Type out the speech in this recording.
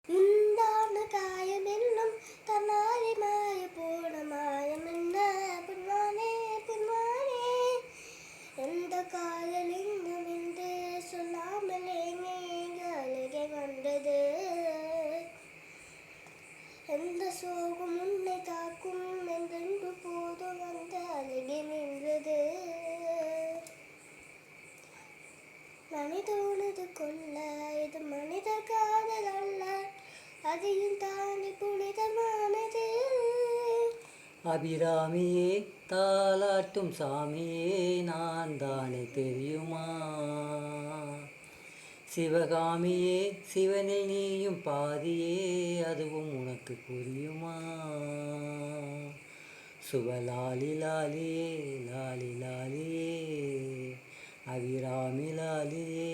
உண்டான காயம் என்னும் தன்னாரி மாய போன மாயம் என்ன புன்வானே புன்வானே எந்த காதல் எங்கும் என்று சொல்லாமலே நீங்க அழகே வந்தது எந்த சோகம் உன்னை தாக்கும் என்றென்று போதும் வந்த அழகே நின்றது மனிதனது கொல்ல இது மனித காதல் அல்ல அதையும் தாண்டி புனிதமானது அபிராமியே தாலாட்டும் சாமியே நான் தானே தெரியுமா சிவகாமியே சிவனில் நீயும் பாதியே அதுவும் உனக்கு புரியுமா சுபலாலி லாலியே லாலி லாலியே அபிராமி லாலியே